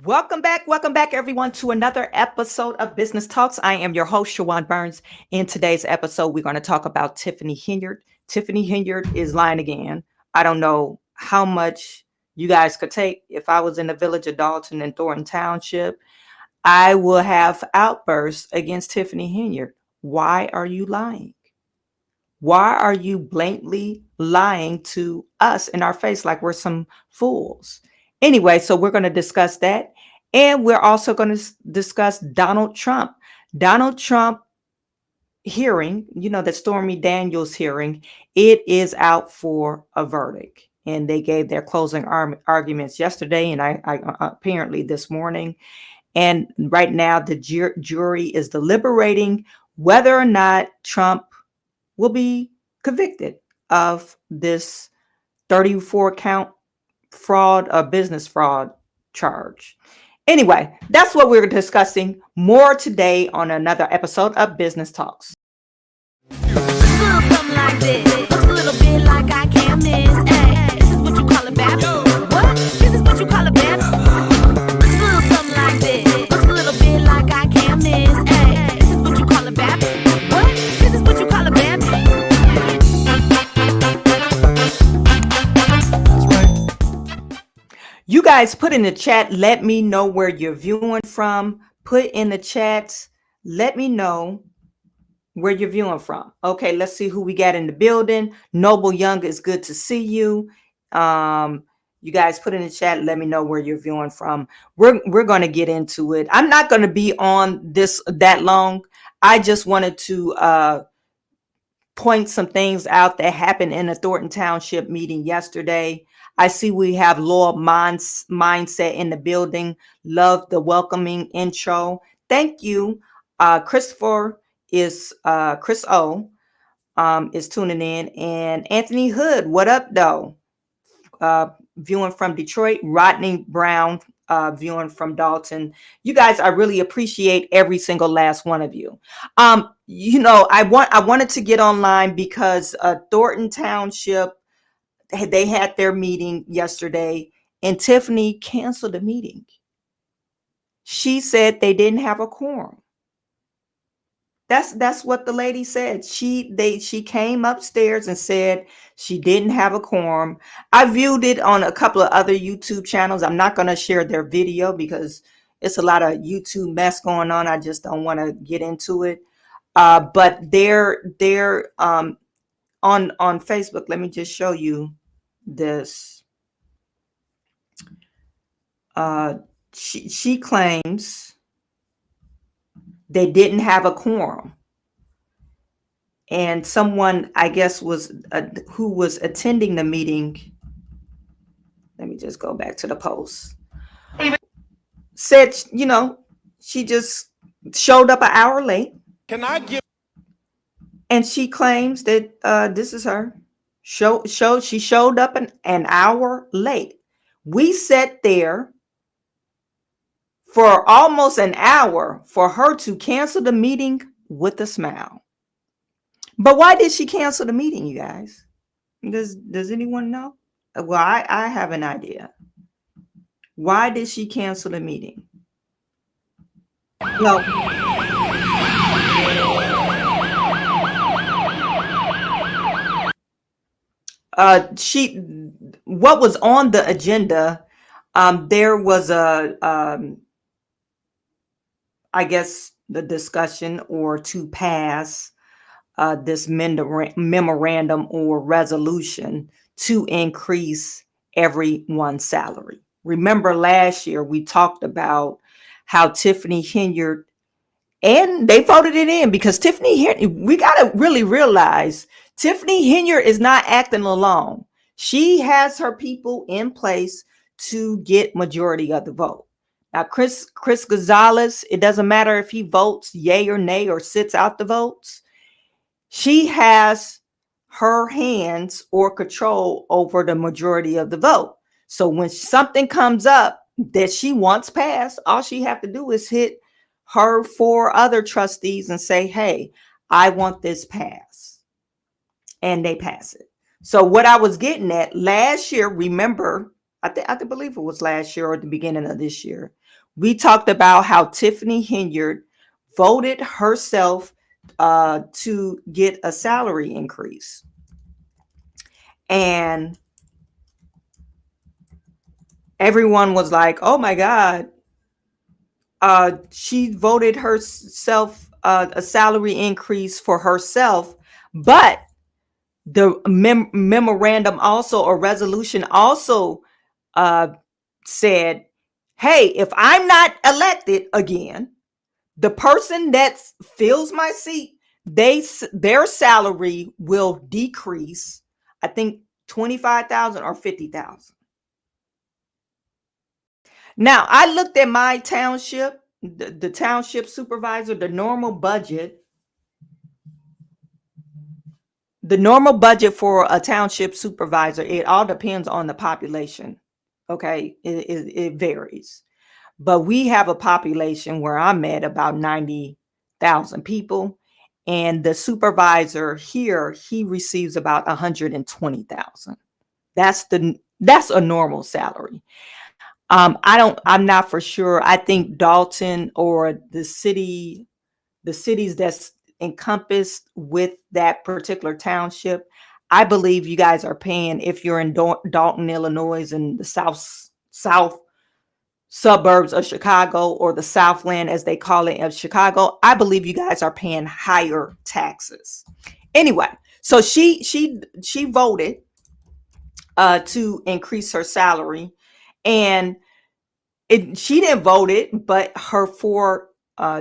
Welcome back, everyone, to another episode of Business Talks. I am your host, Chawanne Burns. In today's episode, we're going to talk about Tiffany Henyard. Tiffany Henyard is lying again. I don't know how much you guys could take. If I was in the village of Dalton and Thornton Township, I will have outbursts against Tiffany Henyard. Why are you lying? Why are you blatantly lying to us in our face like we're some fools? Anyway, so we're going to discuss that. And we're also going to discuss Donald Trump. Donald Trump hearing, the Stormy Daniels hearing, it is out for a verdict. And they gave their closing arguments yesterday and I apparently this morning. And right now, the jury is deliberating whether or not Trump will be convicted of this 34 count fraud, business fraud charge. Anyway, that's what we're discussing more today on another episode of Business Talks. Something like this. Looks a little bit like I can't miss. Hey, this is what you call a bad. What? This is what you call a bad. Looks a little something like this. Looks a little bit like I can't miss. Hey, this is what you call a bad. What? This is what you call a bad. You guys put in the chat, let me know where you're viewing from. Put in the chats, let me know where you're viewing from. Okay, let's see who we got in the building. Noble Young, is good to see you. You guys put in the chat, let me know where you're viewing from. We're going to get into it. I'm not going to be on this that long. I just wanted to point some things out that happened in the Thornton Township meeting yesterday. I see we have loyal mindset in the building. Love the welcoming intro. Thank you. Christopher is Chris O is tuning in, and Anthony Hood. What up, though? Viewing from Detroit. Rodney Brown viewing from Dalton. You guys, I really appreciate every single last one of you. I wanted to get online because Thornton Township, they had their meeting yesterday and Tiffany canceled the meeting. She said they didn't have a quorum. That's what the lady said. She came upstairs and said she didn't have a quorum. I viewed it on a couple of other YouTube channels. I'm not going to share their video because it's a lot of YouTube mess going on. I just don't want to get into it. But they're on Facebook. Let me just show you this. She claims they didn't have a quorum, and someone, I guess, was who was attending the meeting. Let me just go back to the post. Said, she just showed up an hour late. And she claims that this is her. She showed up an hour late. We sat there for almost an hour for her to cancel the meeting with a smile. But why did she cancel the meeting, you guys? Does anyone know? Well, I have an idea. Why did she cancel the meeting? No. What was on the agenda, there was I guess the discussion or to pass this memorandum or resolution to increase everyone's salary. Remember last year we talked about how Tiffany Henyard, and they voted it in because Tiffany Henyard, we got to really realize Tiffany Henyard is not acting alone. She has her people in place to get majority of the vote. Now, Chris Gonzalez, it doesn't matter if he votes yay or nay or sits out the votes. She has her hands or control over the majority of the vote. So when something comes up that she wants passed, all she have to do is hit her 4 other trustees and say, hey, I want this passed. And they pass it. So what I was getting at last year, remember, I believe it was last year or the beginning of this year, We talked about how Tiffany Henyard voted herself to get a salary increase. And everyone was like, oh my God, she voted herself a salary increase for herself. But the memorandum also, or resolution also uh, said, hey, if I'm not elected again, the person that fills my seat, their salary will decrease, I think 25,000 or 50,000. Now, I looked at my township, the township supervisor, the normal budget for a township supervisor, it all depends on the population. Okay, it varies. But we have a population where I'm at about 90,000 people. And the supervisor here, he receives about 120,000. That's a normal salary. I'm not for sure. I think Dalton or the cities that's encompassed with that particular township, I believe you guys are paying, if you're in Dalton, Illinois, in the south suburbs of Chicago, or the Southland as they call it of Chicago, I believe you guys are paying higher taxes. Anyway, so she voted to increase her salary, and she didn't vote it, but her four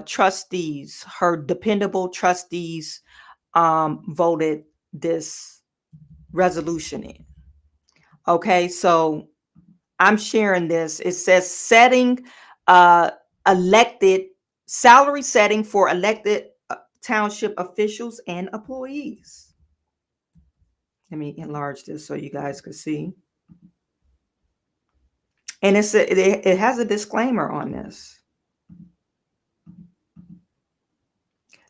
trustees, her dependable trustees, voted this resolution in. Okay, so I'm sharing this. It says setting elected salary setting for elected township officials and employees. Let me enlarge this so you guys can see. And it has a disclaimer on this.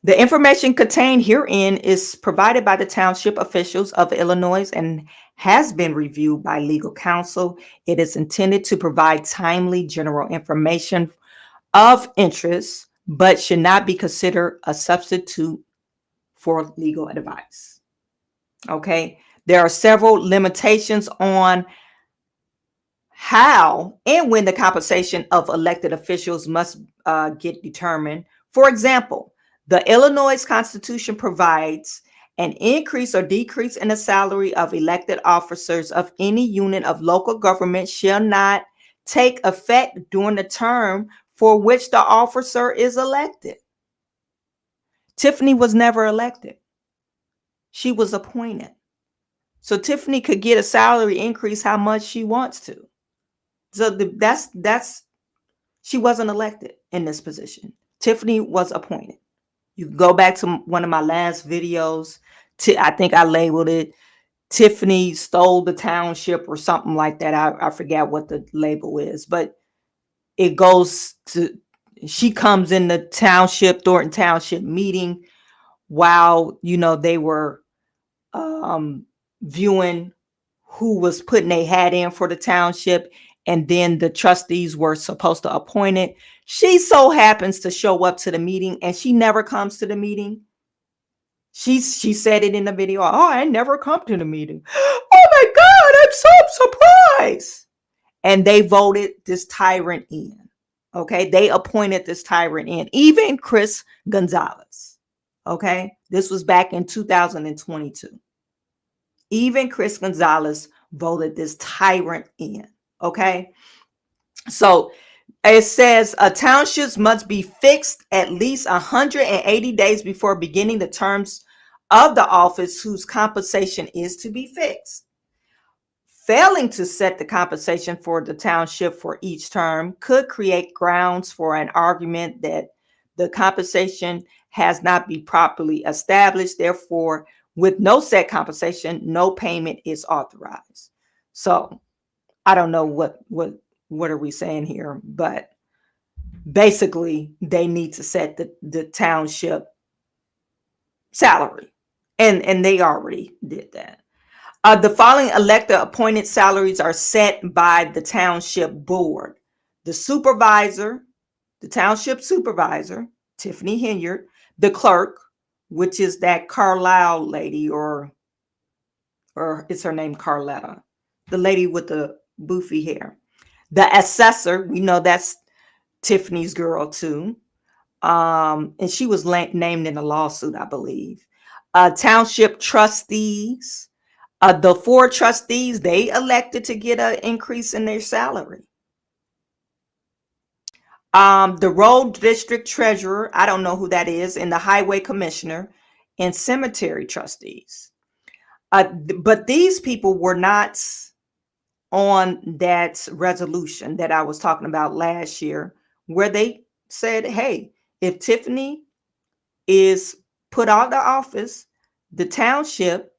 The information contained herein is provided by the township officials of Illinois and has been reviewed by legal counsel. It is intended to provide timely general information of interest, but should not be considered a substitute for legal advice. Okay, there are several limitations on how and when the compensation of elected officials must get determined. For example, the Illinois Constitution provides an increase or decrease in the salary of elected officers of any unit of local government shall not take effect during the term for which the officer is elected. Tiffany was never elected. She was appointed. So Tiffany could get a salary increase how much she wants to. So that's she wasn't elected in this position. Tiffany was appointed. You can go back to one of my last videos. I think I labeled it Tiffany Stole the Township or something like that. I forget what the label is, but it goes to, she comes in the township, Thornton Township meeting while, they were viewing who was putting a hat in for the township. And then the trustees were supposed to appoint it. She so happens to show up to the meeting, and she never comes to the meeting. She said it in the video. Oh, I never come to the meeting. Oh my God, I'm so surprised. And they voted this tyrant in. Okay, they appointed this tyrant in. Even Chris Gonzalez. Okay, this was back in 2022. Even Chris Gonzalez voted this tyrant in. Okay, so it says townships must be fixed at least 180 days before beginning the terms of the office whose compensation is to be fixed. Failing to set the compensation for the township for each term could create grounds for an argument that the compensation has not been properly established. Therefore, with no set compensation, no payment is authorized. So I don't know what are we saying here, but basically they need to set the township salary, and they already did that. The following elected appointed salaries are set by the township board: the supervisor, the township supervisor, Tiffany Henyard, the clerk, which is that Carlisle lady, or is her name Carletta, the lady with the boofy hair. The assessor, we know that's Tiffany's girl too. And she was named in a lawsuit, I believe. Township trustees, the 4 trustees, they elected to get an increase in their salary. The road district treasurer, I don't know who that is, and the highway commissioner and cemetery trustees. But these people were not on that resolution that I was talking about last year, where they said, hey, if Tiffany is put out of office, the township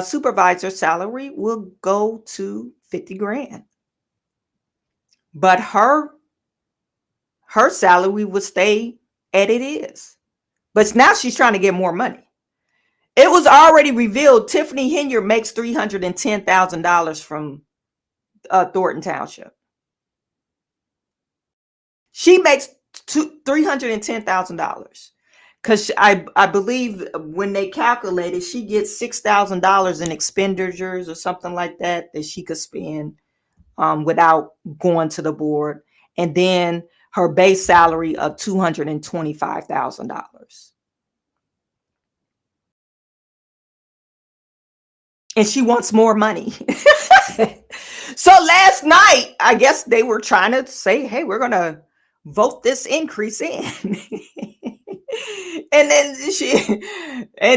supervisor salary will go to 50 grand. But her salary will stay at it is. But now she's trying to get more money. It was already revealed Tiffany Henyard makes $310,000 from Thornton Township. She makes $310,000 because I believe when they calculated, she gets $6,000 in expenditures or something like that she could spend without going to the board, and then her base salary of $225,000. And she wants more money. So last night, I guess they were trying to say, hey, we're going to vote this increase in. and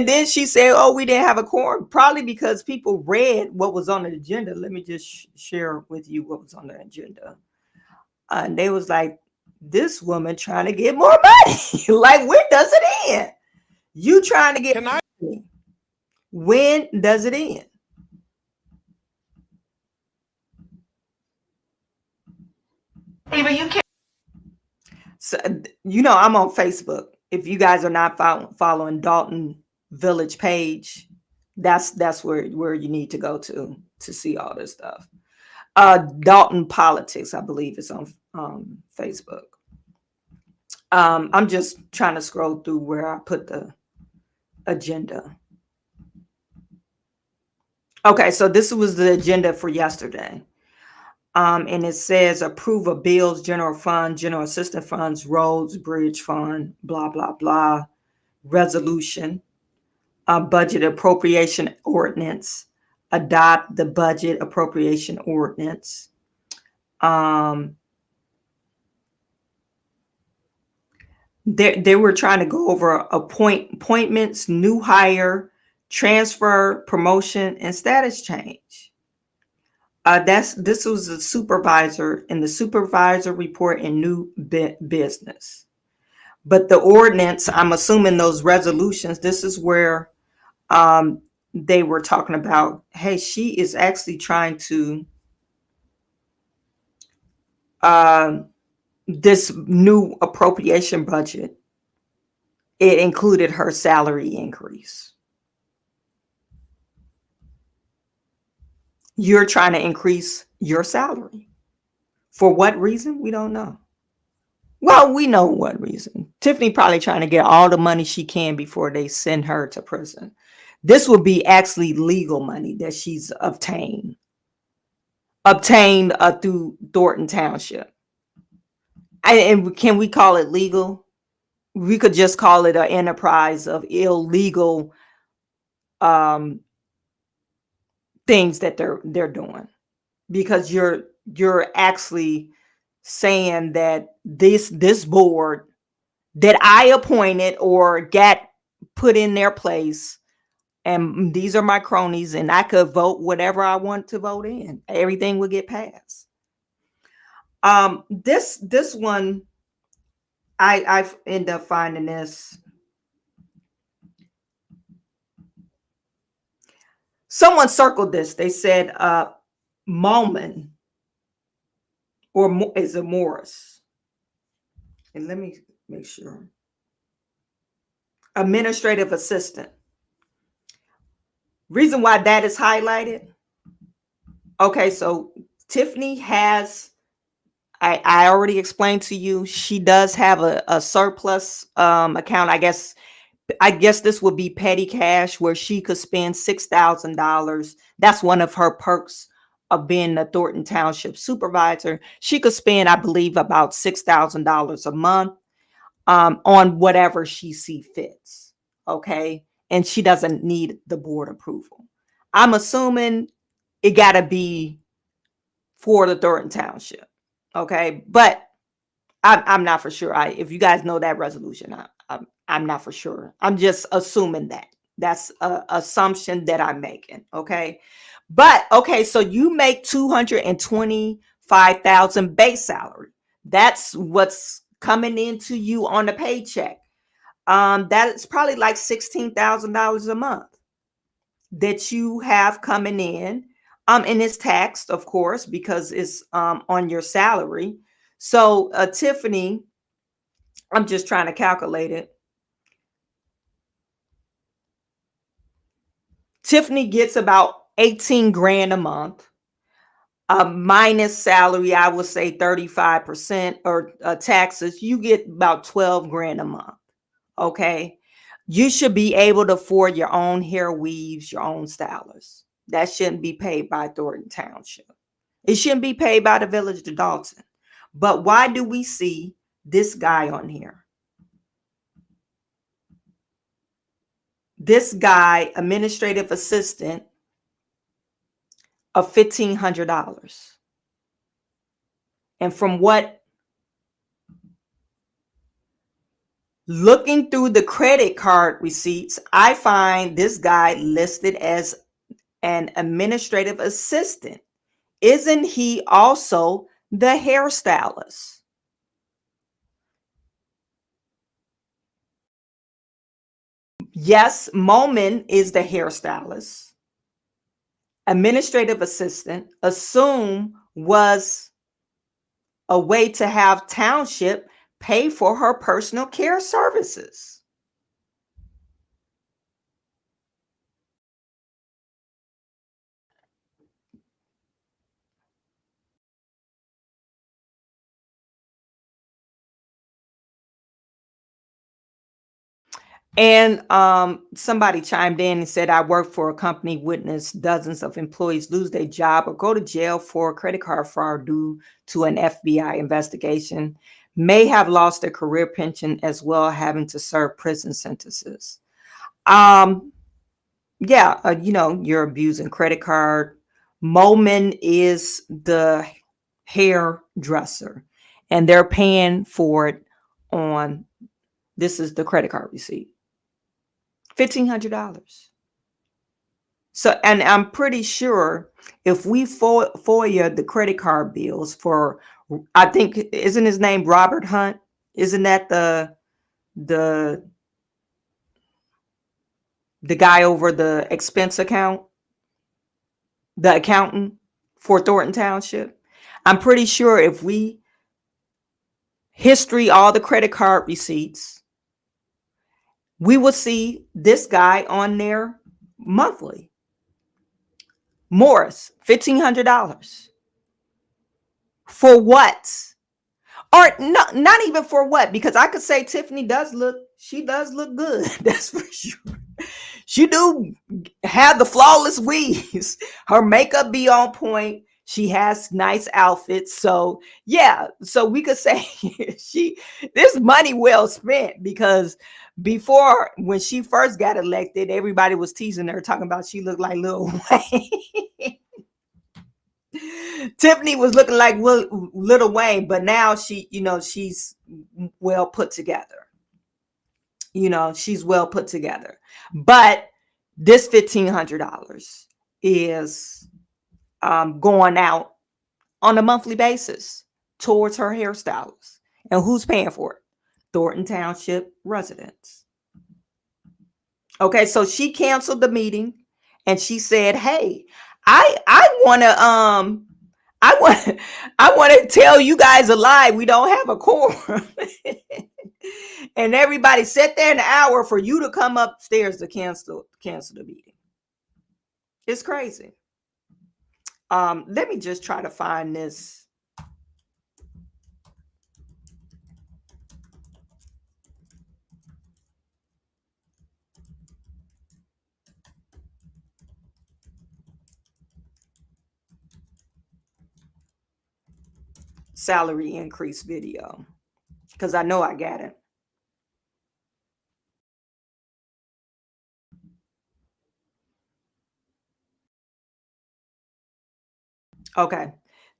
then she said, oh, we didn't have a quorum, probably because people read what was on the agenda. Let me just share with you what was on the agenda. And they was like, this woman trying to get more money. Like, when does it end? You trying to get money. When does it end? Even you can't. So, I'm on Facebook. If you guys are not following Dalton Village page, that's where you need to go to see all this stuff. Dalton Politics, I believe, is on Facebook. I'm just trying to scroll through where I put the agenda. Okay, so this was the agenda for yesterday. And it says approve of bills, general fund, general assistance funds, roads, bridge fund, blah, blah, blah, resolution, budget appropriation ordinance, adopt the budget appropriation ordinance. They were trying to go over appointments, new hire, transfer, promotion, and status change. This was the supervisor in the supervisor report and new business. But the ordinance, I'm assuming those resolutions, this is where they were talking about, hey, she is actually trying to this new appropriation budget, it included her salary increase. You're trying to increase your salary. For what reason? We don't know. Well, we know what reason. Tiffany probably trying to get all the money she can before they send her to prison. This would be actually legal money that she's obtained through Thornton Township. And can we call it legal? We could just call it an enterprise of illegal things that they're doing, because you're actually saying that this board that I appointed or got put in their place, and these are my cronies, and I could vote whatever I want to vote in. Everything would get passed. This one, I end up finding this. Someone circled this. They said Mulman, or is it Morris? And let me make sure. Administrative assistant. Reason why that is highlighted. Okay, so Tiffany has I already explained to you, she does have a surplus account. I guess this would be petty cash where she could spend $6,000. That's one of her perks of being the Thornton Township supervisor. She could spend, I believe, about $6,000 a month on whatever she see fits. Okay. And she doesn't need the board approval. I'm assuming it got to be for the Thornton Township. Okay. But I'm not for sure. If you guys know that resolution, I'm not for sure. I'm just assuming that. That's a assumption that I'm making. Okay. But okay, so you make 225,000 base salary. That's what's coming into you on the paycheck. That's probably like $16,000 a month that you have coming in. And it's taxed, of course, because it's on your salary. So Tiffany, I'm just trying to calculate it. Tiffany gets about 18 grand a month. Minus salary, I would say 35% or taxes, you get about 12 grand a month. Okay. You should be able to afford your own hair weaves, your own stylist. That shouldn't be paid by Thornton Township. It shouldn't be paid by the Village of Dalton. But why do we see this guy on here? This guy, administrative assistant of $1,500. And from what, looking through the credit card receipts, I find this guy listed as an administrative assistant. Isn't he also the hairstylist? Yes, Moman is the hairstylist. Administrative assistant, assume, was a way to have Township pay for her personal care services. And somebody chimed in and said, I work for a company, witnessed dozens of employees lose their job or go to jail for credit card fraud due to an FBI investigation, may have lost their career pension as well, having to serve prison sentences. Yeah, you're abusing credit card. Moman is the hairdresser, and they're paying for it on, this is the credit card receipt. $1,500. So, and I'm pretty sure if we FOIA the credit card bills for, I think, isn't his name Robert Hunt? Isn't that the guy over the expense account, the accountant for Thornton Township? I'm pretty sure if we history all the credit card receipts, we will see this guy on there monthly. Morris, $1,500. For what? Or not even for what? Because I could say Tiffany she does look good. That's for sure. She do have the flawless weaves. Her makeup be on point. She has nice outfits. So yeah, so we could say this money well spent, because before, when she first got elected, everybody was teasing her, talking about she looked like Lil Wayne. Tiffany was looking like Lil Wayne, but now she's well put together. She's well put together. But this $1,500 is going out on a monthly basis towards her hairstylist. And who's paying for it? Thornton Township residents. Okay, so she canceled the meeting and she said, hey, I want to tell you guys a lie. We don't have a quorum. And everybody sat there an hour for you to come upstairs to cancel the meeting. It's crazy. Let me just try to find this salary increase video because I know I got it. Okay.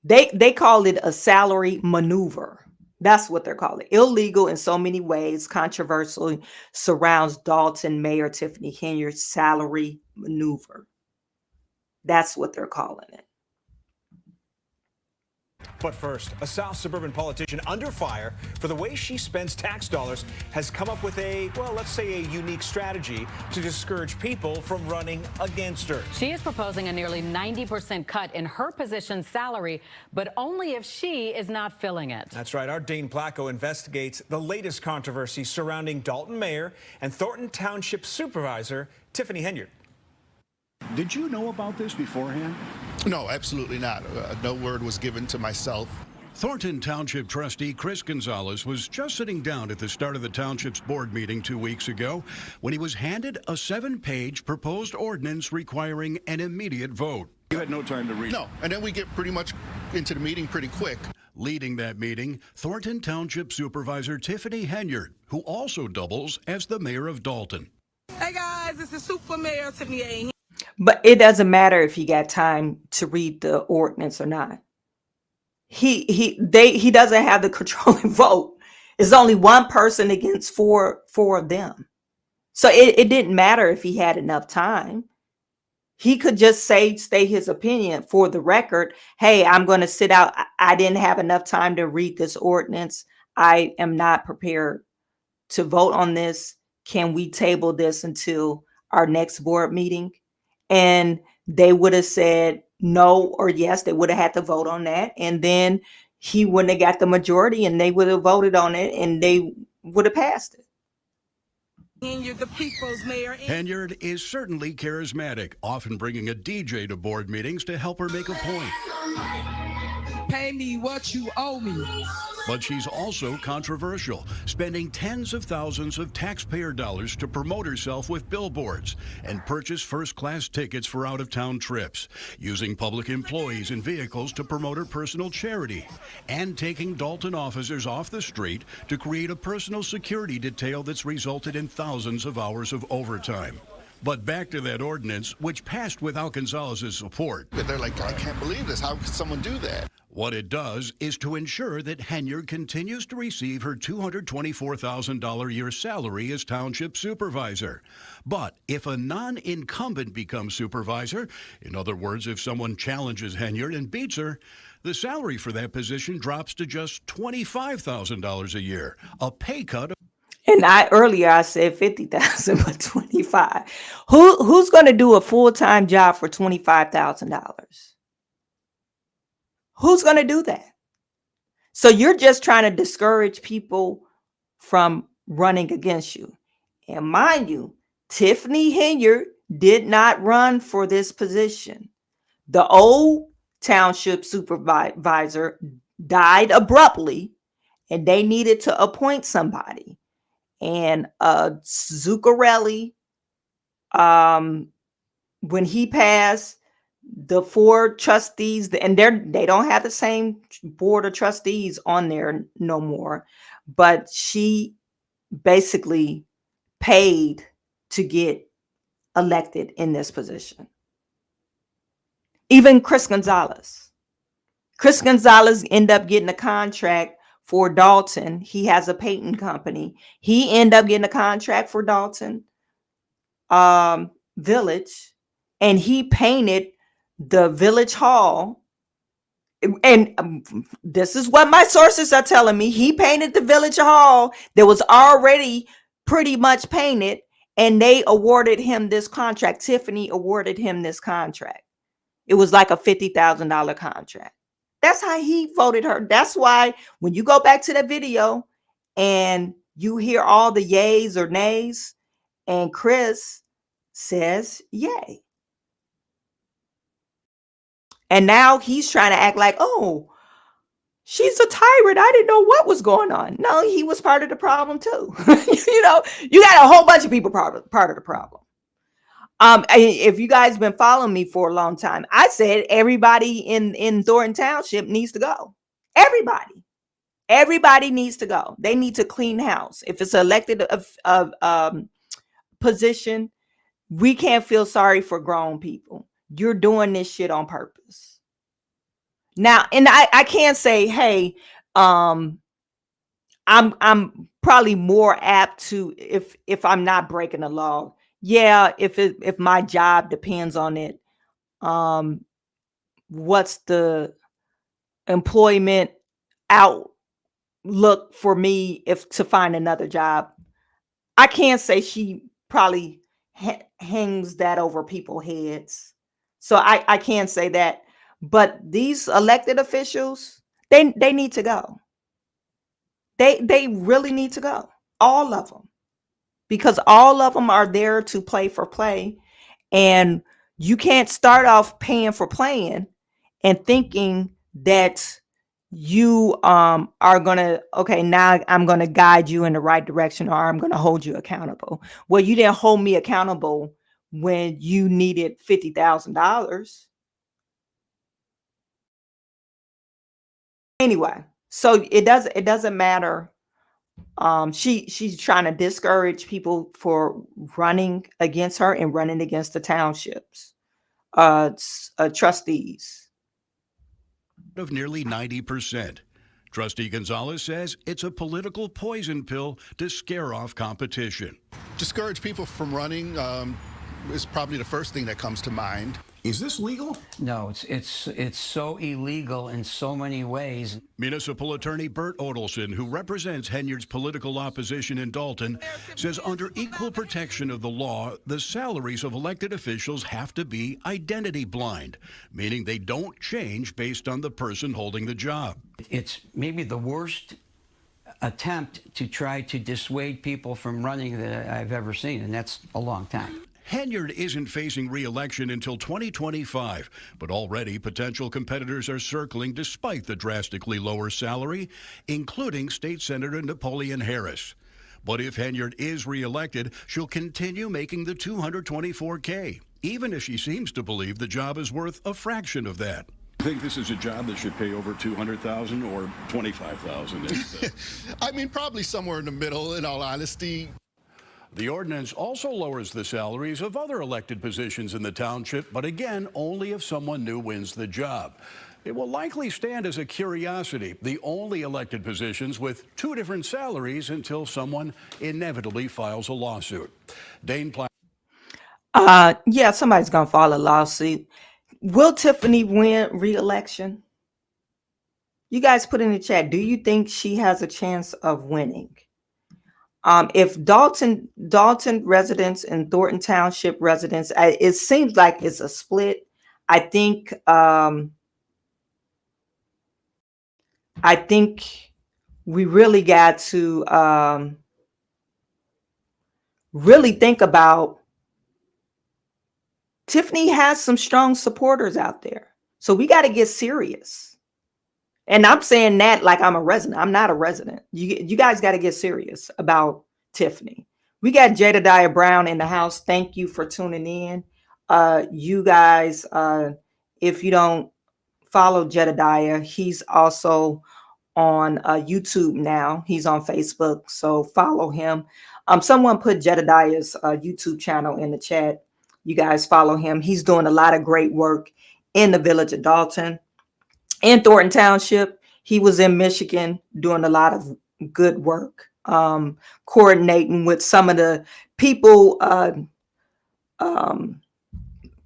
They call it a salary maneuver. That's what they're calling it. Illegal in so many ways, controversial surrounds Dalton Mayor Tiffany Henyard's salary maneuver. That's what they're calling it. But first, a South suburban politician under fire for the way she spends tax dollars has come up with a, well, let's say a unique strategy to discourage people from running against her. She is proposing a nearly 90% cut in her position's salary, but only if she is not filling it. That's right. Our Dane Placco investigates the latest controversy surrounding Dalton Mayor and Thornton Township Supervisor Tiffany Henyard. Did you know about this beforehand? No, absolutely not. No word was given to myself. Thornton Township trustee Chris Gonzalez was just sitting down at the start of the township's board meeting 2 weeks ago when he was handed a 7-page proposed ordinance requiring an immediate vote. You had no time to read? No, and then we get pretty much into the meeting pretty quick. Leading that meeting, Thornton Township Supervisor Tiffany Henyard, who also doubles as the mayor of Dalton. Hey guys, this is Super Mayor Tiffany Henyard. But it doesn't matter if he got time to read the ordinance or not. He doesn't have the controlling vote. It's only one person against four of them. So it didn't matter if he had enough time. He could just state his opinion for the record. Hey, I'm going to sit out. I didn't have enough time to read this ordinance. I am not prepared to vote on this. Can we table this until our next board meeting? And they would have said no or yes. They would have had to vote on that. And then he wouldn't have got the majority and they would have voted on it and they would have passed it. Henyard, the people's mayor. Henyard is certainly charismatic, often bringing a DJ to board meetings to help her make a point. Pay me what you owe me. But she's also controversial, spending tens of thousands of taxpayer dollars to promote herself with billboards and purchase first-class tickets for out-of-town trips, using public employees and vehicles to promote her personal charity, and taking Dalton officers off the street to create a personal security detail that's resulted in thousands of hours of overtime. But back to that ordinance, which passed without Gonzalez's support. They're like, I can't believe this. How could someone do that? What it does is to ensure that Henyard continues to receive her $224,000 a year salary as township supervisor. But if a non-incumbent becomes supervisor, in other words, if someone challenges Henyard and beats her, the salary for that position drops to just $25,000 a year, a pay cut. And earlier I said 50,000, but 25. Who's going to do a full-time job for $25,000? Who's going to do that? So you're just trying to discourage people from running against you. And mind you, Tiffany Henyard did not run for this position. The old township supervisor died abruptly, and they needed to appoint somebody. And Zuccarelli, when he passed, the 4 trustees, and they don't have the same board of trustees on there no more, but she basically paid to get elected in this position. Even Chris Gonzalez ended up getting a contract for Dalton. He has a painting company. He ended up getting a contract for Dalton Village, and he painted the village hall. And this is what my sources are telling me. He painted the village hall that was already pretty much painted, and they awarded him this contract. Tiffany awarded him this contract. It was like a $50,000 contract. That's how he voted her. That's why when you go back to the video and you hear all the yays or nays, and Chris says yay. And now he's trying to act like, oh, she's a tyrant. I didn't know what was going on. No, he was part of the problem too. You know, you got a whole bunch of people part of the problem. If you guys been following me for a long time, I said everybody in Thornton Township needs to go. Everybody needs to go. They need to clean house. If it's an elected position, we can't feel sorry for grown people. You're doing this shit on purpose. Now, and I can't say, hey, I'm probably more apt to, if I'm not breaking the law. Yeah, if my job depends on it, what's the employment outlook for me if to find another job? I can't say she probably hangs that over people's heads. So I can't say that. But these elected officials, they need to go. They really need to go. All of them. Because all of them are there to play for play. And you can't start off paying for playing and thinking that you are gonna, okay, now I'm gonna guide you in the right direction, or I'm gonna hold you accountable. Well, you didn't hold me accountable when you needed $50,000. Anyway, so it doesn't matter. She's trying to discourage people for running against her and running against the townships trustees. Of nearly 90%. Trustee Gonzalez says it's a political poison pill to scare off competition. Discourage people from running is probably the first thing that comes to mind. Is this legal? No, it's so illegal in so many ways. Municipal Attorney Bert Odelson, who represents Henyard's political opposition in Dalton, says under equal protection of the law, the salaries of elected officials have to be identity blind, meaning they don't change based on the person holding the job. It's maybe the worst attempt to try to dissuade people from running that I've ever seen, and that's a long time. Henyard isn't facing re-election until 2025, but already potential competitors are circling despite the drastically lower salary, including State Senator Napoleon Harris. But if Henyard is re-elected, she'll continue making the $224K, even if she seems to believe the job is worth a fraction of that. I think this is a job that should pay over $200,000 or $25,000. I mean, probably somewhere in the middle, in all honesty. The ordinance also lowers the salaries of other elected positions in the township, but again, only if someone new wins the job. It will likely stand as a curiosity, the only elected positions with two different salaries until someone inevitably files a lawsuit. Dane yeah, somebody's gonna file a lawsuit. Will Tiffany win re-election? You guys put in the chat, do you think she has a chance of winning? If Dalton residents and Thornton Township residents, it seems like it's a split. I think we really got to really think about. Tiffany has some strong supporters out there, so we got to get serious. And I'm saying that like I'm a resident. I'm not a resident. You guys got to get serious about Tiffany. We got Jedediah Brown in the house. Thank you for tuning in. You guys, if you don't follow Jedediah, he's also on YouTube now. He's on Facebook, so follow him. Someone put Jedediah's YouTube channel in the chat. You guys follow him. He's doing a lot of great work in the village of Dalton. In Thornton Township, he was in Michigan doing a lot of good work, coordinating with some of the people,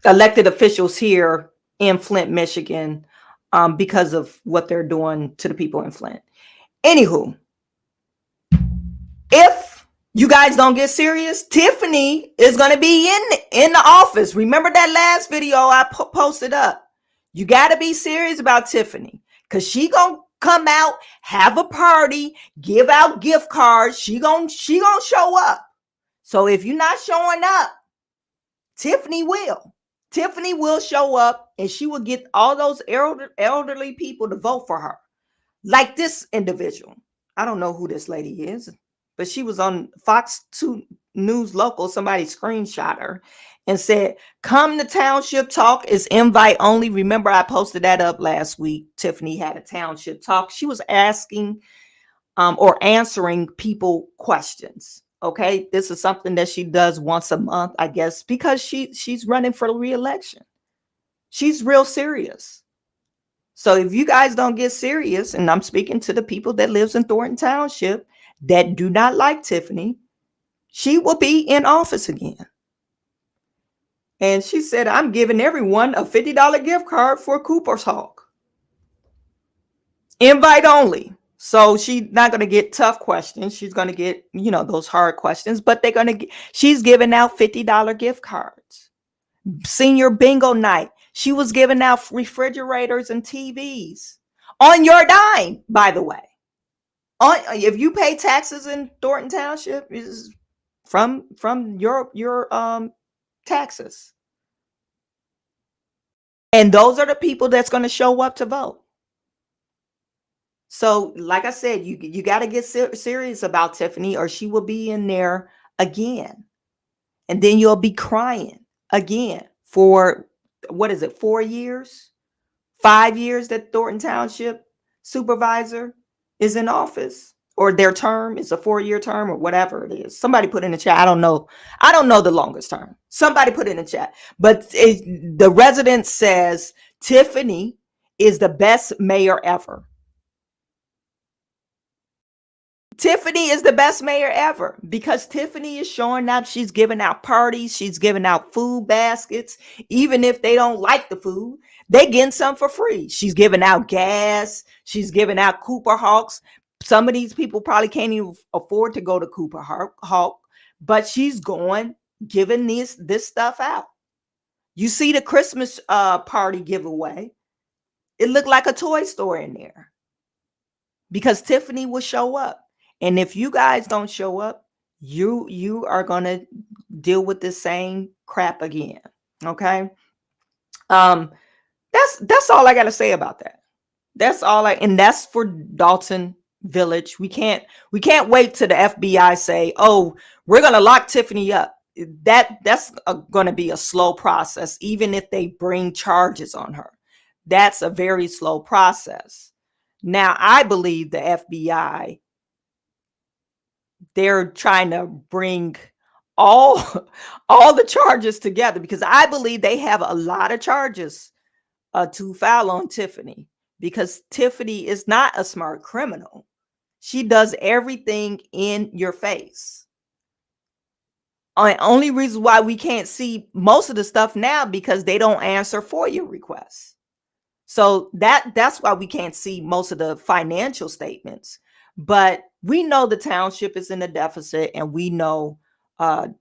elected officials here in Flint, Michigan, because of what they're doing to the people in Flint. Anywho, if you guys don't get serious, Tiffany is going to be in the office. Remember that last video I posted up? You got to be serious about Tiffany, because she going to come out, have a party, give out gift cards. She gonna show up. So if you're not showing up, Tiffany will. Tiffany will show up, and she will get all those elderly people to vote for her. Like this individual. I don't know who this lady is, but she was on Fox 2 News Local. Somebody screenshot her, and said, come to Township Talk, is invite only. Remember, I posted that up last week. Tiffany had a Township Talk. She was asking or answering people questions. Okay, this is something that she does once a month, I guess, because she's running for re-election. She's real serious. So if you guys don't get serious, and I'm speaking to the people that lives in Thornton Township that do not like Tiffany, she will be in office again. And she said, I'm giving everyone a $50 gift card for Cooper's Hawk. Invite only. So she's not going to get tough questions. She's going to get, those hard questions, but she's giving out $50 gift cards. Senior bingo night. She was giving out refrigerators and TVs on your dime, by the way. If you pay taxes in Thornton Township, is from your taxes. And those are the people that's going to show up to vote. So, like I said, you got to get serious about Tiffany, or she will be in there again. And then you'll be crying again for, 4 years? 5 years that Thornton Township supervisor is in office, or their term is a 4-year term, or whatever it is. Somebody put in the chat. I don't know the longest term. Somebody put in the chat. But the resident says Tiffany is the best mayor ever. Tiffany is the best mayor ever because Tiffany is showing up. She's giving out parties. She's giving out food baskets. Even if they don't like the food, they getting some for free. She's giving out gas. She's giving out Cooper Hawks. Some of these people probably can't even afford to go to Cooper Hawk, but she's giving this stuff out. You see the Christmas party giveaway. It looked like a toy store in there because Tiffany will show up. And if you guys don't show up, you are going to deal with the same crap again. Okay. That's all I got to say about that. And that's for Dalton Village. We can't wait till the FBI say, oh, we're going to lock Tiffany up. That's going to be a slow process. Even if they bring charges on her, that's a very slow process. Now, I believe the FBI, they're trying to bring all the charges together because I believe they have a lot of charges to file on Tiffany because Tiffany is not a smart criminal. She does everything in your face. The only reason why we can't see most of the stuff now because they don't answer FOIA requests. So that's why we can't see most of the financial statements. But we know the township is in a deficit, and we know the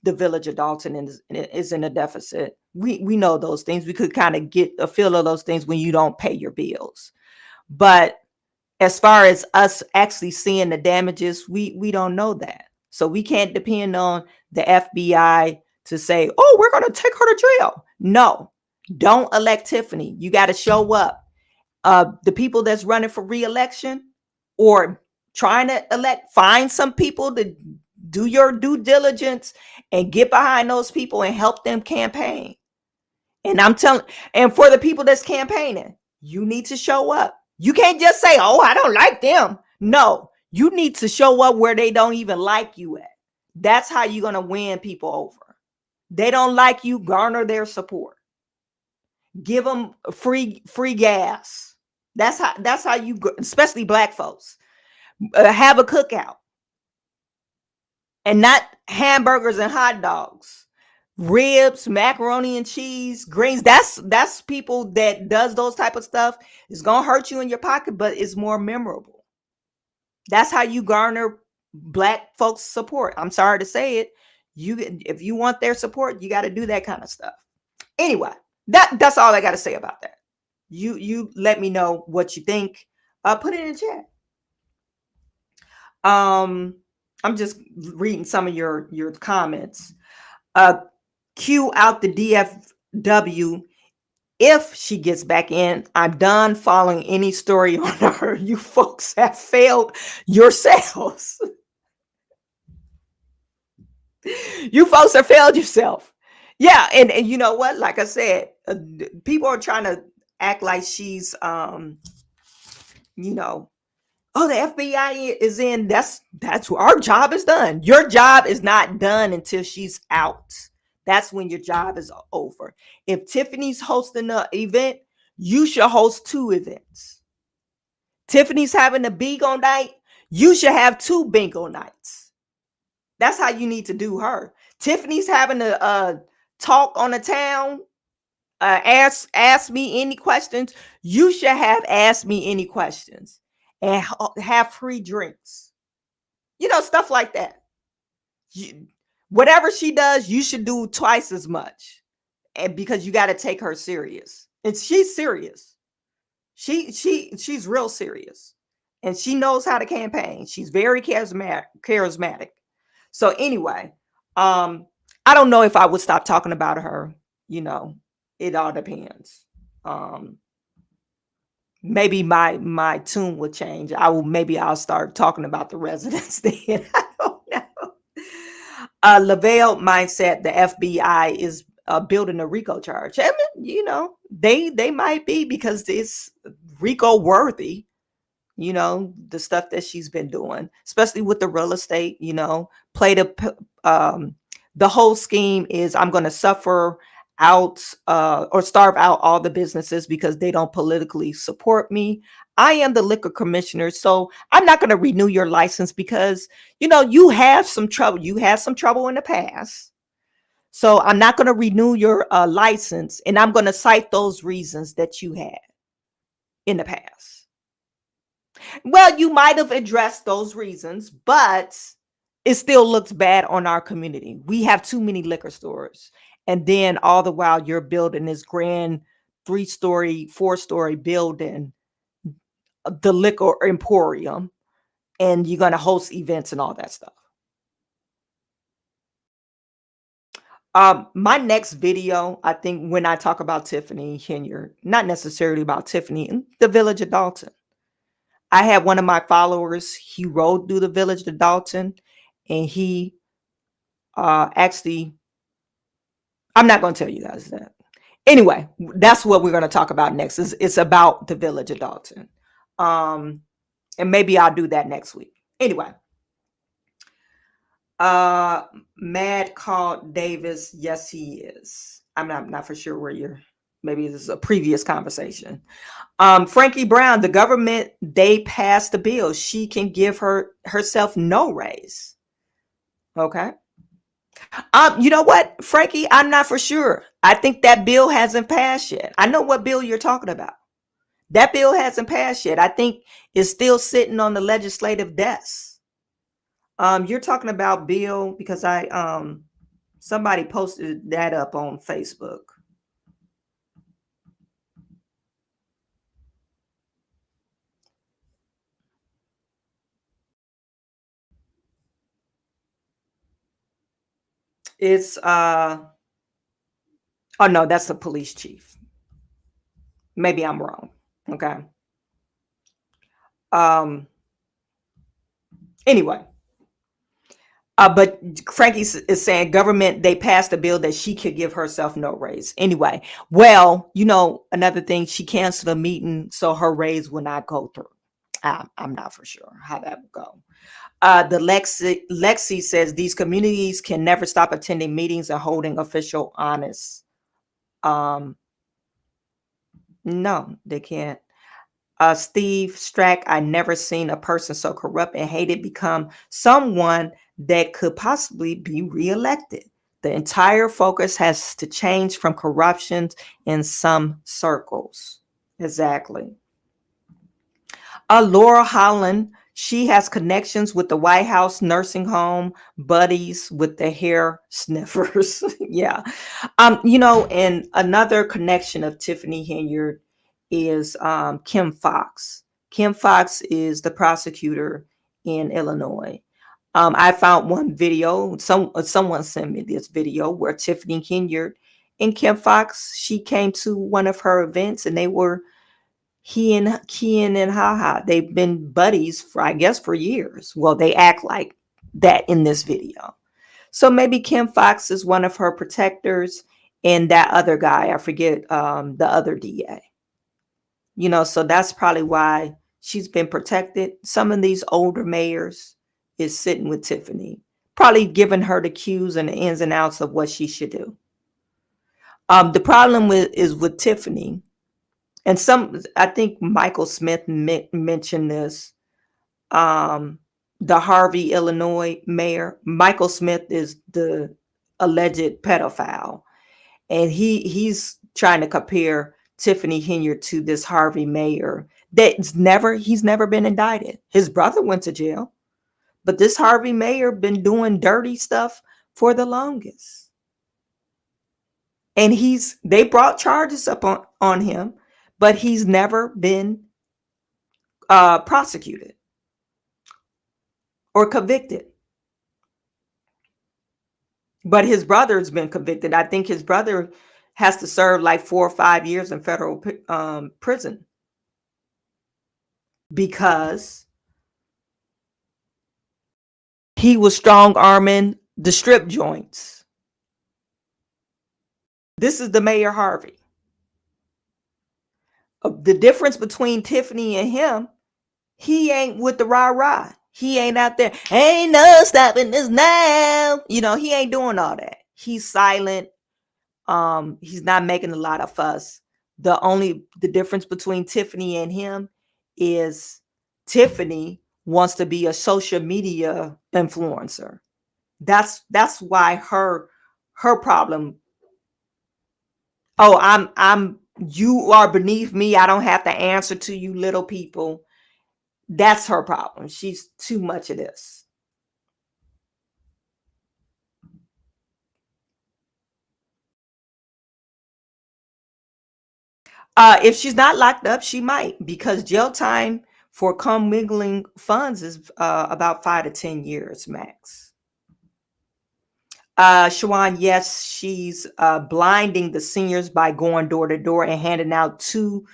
village of Dalton is in a deficit. We know those things. We could kind of get a feel of those things when you don't pay your bills. But as far as us actually seeing the damages, we don't know that. So we can't depend on the FBI to say, oh, we're going to take her to jail. No, don't elect Tiffany. You got to show up. The people that's running for re-election or trying to find some people to do your due diligence and get behind those people and help them campaign. And and for the people that's campaigning, you need to show up. You can't just say, oh, I don't like them. No, you need to show up where they don't even like you at. That's how you're going to win people over. They don't like you, garner their support. Give them free gas. That's how you, especially black folks, have a cookout. And not hamburgers and hot dogs, ribs, macaroni and cheese, greens. That's people that does those type of stuff. It's going to hurt you in your pocket, but it's more memorable. That's how you garner black folks' support. I'm sorry to say it. If you want their support, you got to do that kind of stuff. Anyway, that's all I got to say about that. You let me know what you think. Put it in the chat. I'm just reading some of your comments. Cue out the DFW. If she gets back in, I'm done following any story on her. You folks have failed yourselves. You folks have failed yourself. Yeah, and you know what? Like I said, people are trying to act like she's you know, oh, the FBI is in. That's where our job is done. Your job is not done until she's out. That's when your job is over. If Tiffany's hosting an event, you should host 2 events. Tiffany's having a bingo night, you should have 2 bingo nights. That's how you need to do her. Tiffany's having a talk on the town. Ask me any questions. You should have asked me any questions and have free drinks. You know, stuff like that. Whatever she does, you should do twice as much, and because you got to take her serious. And she's serious. She's real serious, and she knows how to campaign. She's very charismatic. So anyway, I don't know if I would stop talking about her. You know, it all depends. Maybe my tune will change. Maybe I'll start talking about the residents then. I don't know. Lavelle mindset, the FBI is building a RICO charge. I mean, you know, they might be, because it's RICO worthy. You know, the stuff that she's been doing, especially with the real estate. You know, the whole scheme is, I'm going to suffer out or starve out all the businesses because they don't politically support me. I am the liquor commissioner, so I'm not going to renew your license because, you know, you have some trouble. You had some trouble in the past. So I'm not going to renew your license, and I'm going to cite those reasons that you had in the past. Well, you might have addressed those reasons, but it still looks bad on our community. We have too many liquor stores. And then all the while you're building this grand 3-story, 4-story building, the liquor emporium, and you're going to host events and all that stuff. My next video, I think, when I talk about Tiffany Henyard, not necessarily about Tiffany, in the village of Dalton. I had one of my followers, he rode through the village of Dalton, and he actually, I'm not going to tell you guys that. Anyway, that's what we're going to talk about next. It's about the village of Dalton. And maybe I'll do that next week. Anyway. Mad called Davis. Yes, he is. I'm not for sure where you're. Maybe this is a previous conversation. Frankie Brown, the government, they passed the bill. She can give herself no raise. Okay. You know what, Frankie? I'm not for sure. I think that bill hasn't passed yet. I know what bill you're talking about. That bill hasn't passed yet. I think it's still sitting on the legislative desk. You're talking about bill because somebody posted that up on Facebook. It's oh no, that's the police chief. Maybe I'm wrong. Okay. Anyway. But Frankie is saying government, they passed a bill that she could give herself no raise. Anyway, well, you know, another thing, she canceled a meeting, so her raise will not go through. I'm not for sure how that will go. The Lexi says these communities can never stop attending meetings and holding official honest. No, they can't. Steve Strack, I never seen a person so corrupt and hated become someone that could possibly be reelected. The entire focus has to change from corruption in some circles. Exactly. Laura Holland, she has connections with the White House nursing home, buddies with the hair sniffers. Yeah. You know, and another connection of Tiffany Henyard is Kim Fox. Kim Fox is the prosecutor in Illinois. I found one video, someone sent me this video where Tiffany Henyard and Kim Fox, she came to one of her events and they were he and haha. They've been buddies for, I guess, for years. Well, they act like that in this video. So maybe Kim Fox is one of her protectors, and that other guy, I forget the other DA. So that's probably why she's been protected. Some of these older mayors is sitting with Tiffany, probably giving her the cues and the ins and outs of what she should do. The problem is with Tiffany, and I think Michael Smith mentioned this. The Harvey, Illinois mayor, Michael Smith is the alleged pedophile, and he's trying to compare Tiffany Henyard to this Harvey mayor he's never been indicted. His brother went to jail, but this Harvey mayor been doing dirty stuff for the longest. And they brought charges up on him, but he's never been prosecuted or convicted. But his brother's been convicted. I think his brother has to serve like 4 or 5 years in federal prison because he was strong-arming the strip joints. This is the Mayor Harvey. The difference between Tiffany and him, he ain't with the rah-rah. He ain't out there, ain't no stopping this now. He ain't doing all that. He's silent. He's not making a lot of fuss. The difference between Tiffany and him is Tiffany wants to be a social media influencer. That's why her problem. Oh, you are beneath me. I don't have to answer to you little people. That's her problem. She's too much of this. If she's not locked up, she might, because jail time for commingling funds is about 5 to 10 years max. Chawanne, yes, she's blinding the seniors by going door to door and handing out 2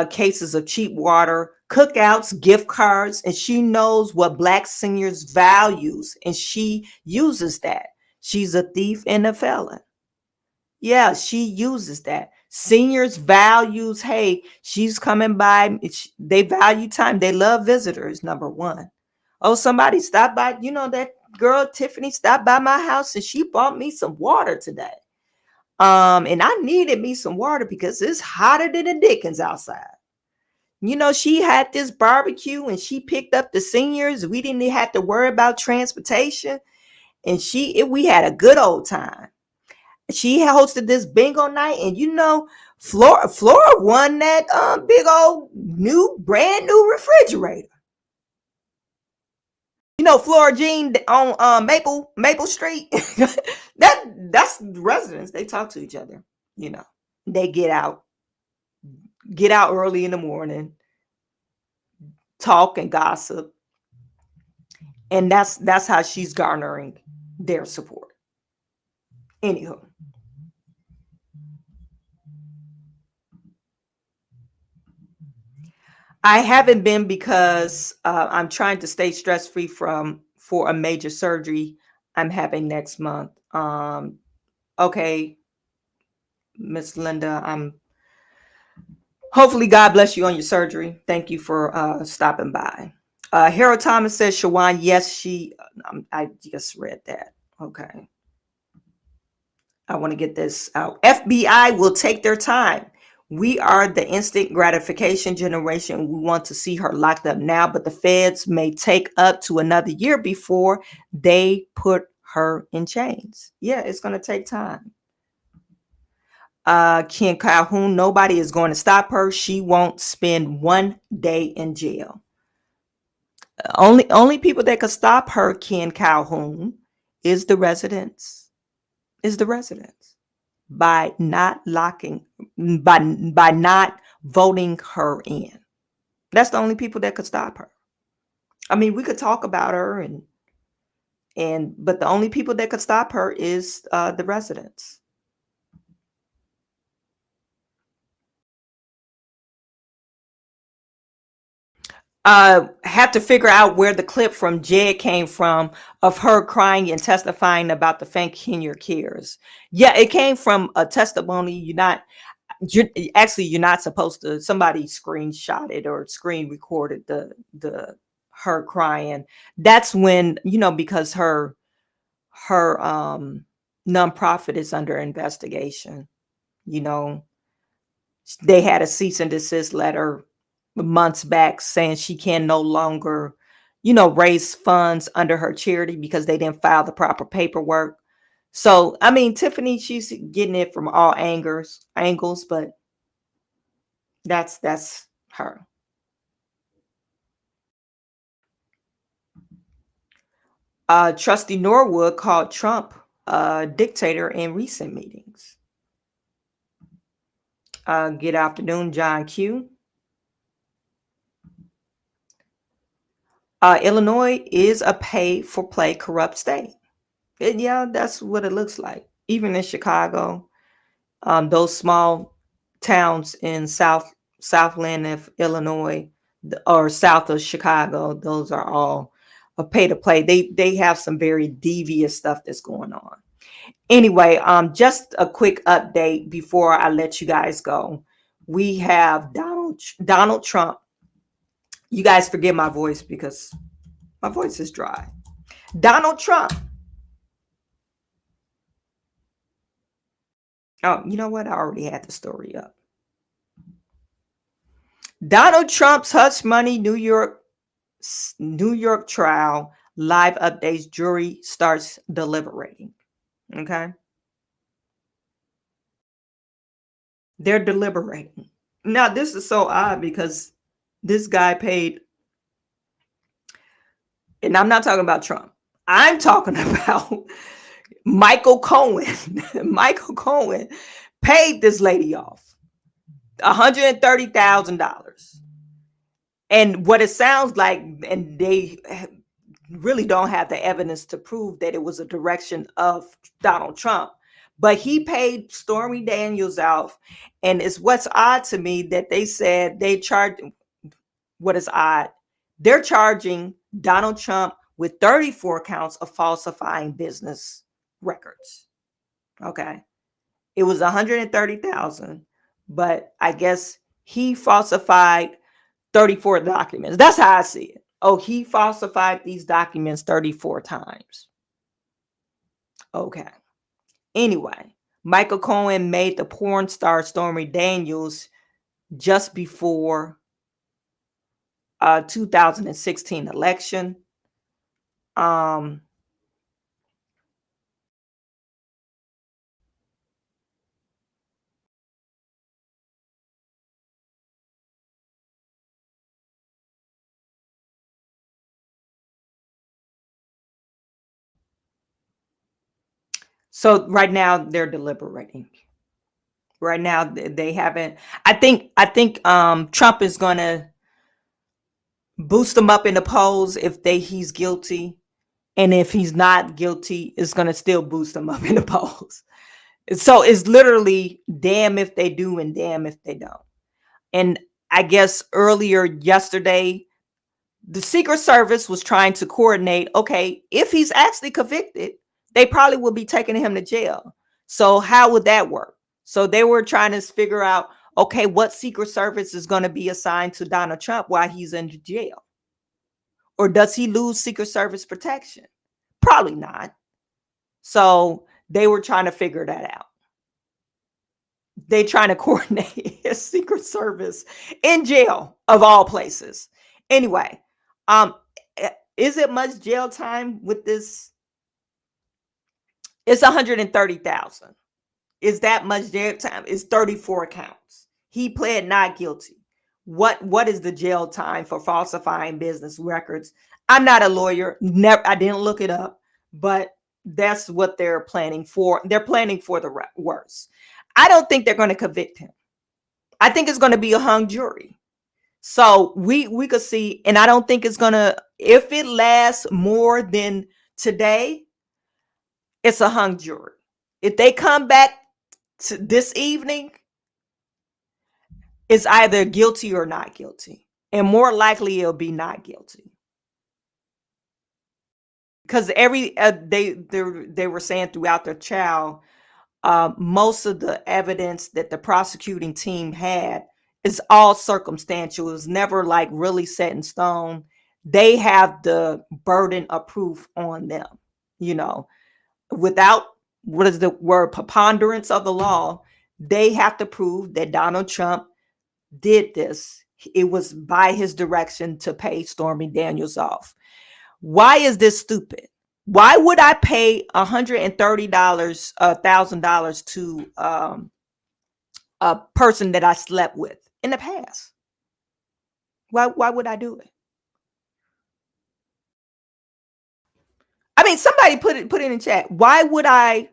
cases of cheap water, cookouts, gift cards, and she knows what Black seniors values, and she uses that. She's a thief and a felon. Yeah, she uses that. Seniors values, hey, she's coming by. They value time. They love visitors, number one. Oh, somebody stopped by. That girl Tiffany stopped by my house and she bought me some water today. And I needed me some water because it's hotter than the Dickens outside. She had this barbecue and she picked up the seniors. We didn't have to worry about transportation. And we had a good old time. She hosted this bingo night, and Flora won that big old brand new refrigerator. Flora Jean on Maple Street. That's residents. They talk to each other. They get out early in the morning, talk and gossip, and that's how she's garnering their support. Anywho. I haven't been because I'm trying to stay stress-free for a major surgery I'm having next month. Okay, Miss Linda, hopefully God bless you on your surgery. Thank you for stopping by. Harold Thomas says, Chawanne, yes, I just read that. Okay. I want to get this out. FBI will take their time. We are the instant gratification generation. We want to see her locked up now, but the feds may take up to another year before they put her in chains. Yeah, it's going to take time. Ken Calhoun, nobody is going to stop her. She won't spend 1 day in jail. Only people that could stop her, Ken Calhoun, is the residents. By not voting her in. That's the only people that could stop her. I mean, we could talk about her but the only people that could stop her is the residents. have to figure out where the clip from Jed came from of her crying and testifying about the fake Henyard cares. Yeah, it came from a testimony. You're not supposed to. Somebody screenshot it or screen recorded the her crying. That's when, because her nonprofit is under investigation. You know, they had a cease and desist letter months back saying she can no longer, raise funds under her charity because they didn't file the proper paperwork. So, I mean, Tiffany, she's getting it from all angles, but that's her. Trustee Norwood called Trump a dictator in recent meetings. Good afternoon, John Q. Illinois is a pay-for-play corrupt state. Yeah, that's what it looks like. Even in Chicago, those small towns in Southland of Illinois or south of Chicago, those are all a pay to play. They have some very devious stuff that's going on. Anyway, just a quick update before I let you guys go. We have Donald Trump. You guys forgive my voice because my voice is dry. Donald Trump. Oh, you know what? I already had the story up. Donald Trump's hush money New York trial live updates. Jury starts deliberating. Okay. They're deliberating. Now, this is so odd because this guy paid, and I'm not talking about Trump. I'm talking about Michael Cohen. Michael Cohen paid this lady off $130,000. And what it sounds like, and they really don't have the evidence to prove that it was a direction of Donald Trump, but he paid Stormy Daniels off. And it's what's odd to me that they said they charged. What is odd? They're charging Donald Trump with 34 counts of falsifying business records. Okay. It was 130,000, but I guess he falsified 34 documents. That's how I see it. Oh, he falsified these documents 34 times. Okay. Anyway, Michael Cohen made the porn star Stormy Daniels just before 2016 election. So right now they're deliberating. Right now they haven't. I think Trump is going to boost them up in the polls if he's guilty, and if he's not guilty, it's going to still boost them up in the polls. So it's literally damn if they do and damn if they don't. And I guess earlier yesterday, the Secret Service was trying to coordinate, okay, if he's actually convicted, they probably will be taking him to jail. So how would that work? So they were trying to figure out, okay, what Secret Service is going to be assigned to Donald Trump while he's in jail? Or does he lose Secret Service protection? Probably not. So they were trying to figure that out. They trying to coordinate his Secret Service in jail of all places. Anyway, is it much jail time with this? It's 130,000. Is that much jail time? It's 34 counts. He pled not guilty. What is the jail time for falsifying business records? I'm not a lawyer. Never, I didn't look it up, but that's what they're planning for. They're planning for the worst. I don't think they're going to convict him. I think it's going to be a hung jury. So we could see, and I don't think it's going to, if it lasts more than today, it's a hung jury. If they come back to this evening, it's either guilty or not guilty. and more likely it'll be not guilty. Because they were saying throughout the trial, most of the evidence that the prosecuting team had is all circumstantial. It was never like really set in stone. They have the burden of proof on them, without, what is the word, preponderance of the law. They have to prove that Donald Trump did this. It was by his direction to pay Stormy Daniels off. Why is this stupid? Why would I pay $130,000 to a person that I slept with in the past? Why would I do it? I mean, somebody put it in chat. Why would I?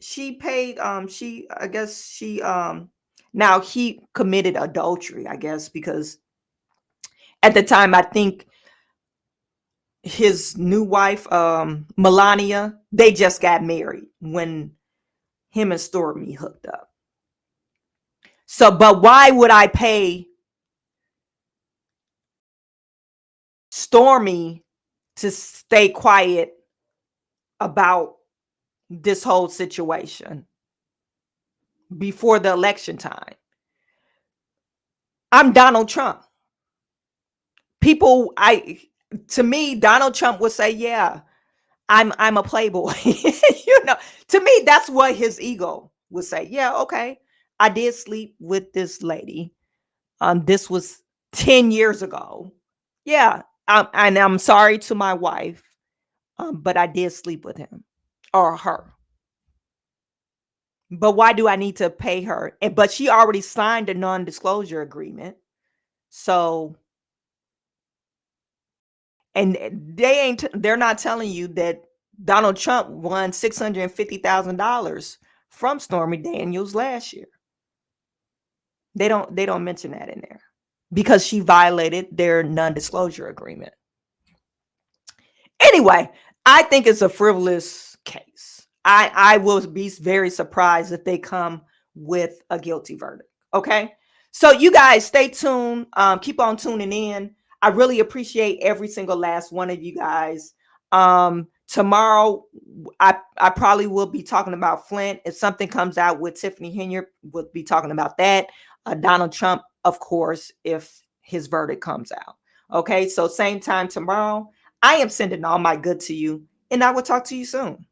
She paid. I guess she. Now he committed adultery, I guess, because at the time I think his new wife, Melania, they just got married when him and Stormy hooked up. So, but why would I pay Stormy to stay quiet about this whole situation before the election time? I'm Donald Trump. To me, Donald Trump would say, yeah, I'm a playboy. To me, that's what his ego would say. Yeah, okay, I did sleep with this lady. This was 10 years ago. Yeah, and I'm sorry to my wife, but I did sleep with him or her. But why do I need to pay her? But she already signed a non-disclosure agreement. So, and they're not telling you that Donald Trump won $650,000 from Stormy Daniels last year. They don't mention that in there because she violated their non-disclosure agreement. Anyway, I think it's a frivolous case. I will be very surprised if they come with a guilty verdict. Okay. So you guys stay tuned. Keep on tuning in. I really appreciate every single last one of you guys. Tomorrow, I probably will be talking about Flint. If something comes out with Tiffany Henyard, we'll be talking about that. Donald Trump, of course, if his verdict comes out. Okay. So same time tomorrow. I am sending all my good to you, and I will talk to you soon.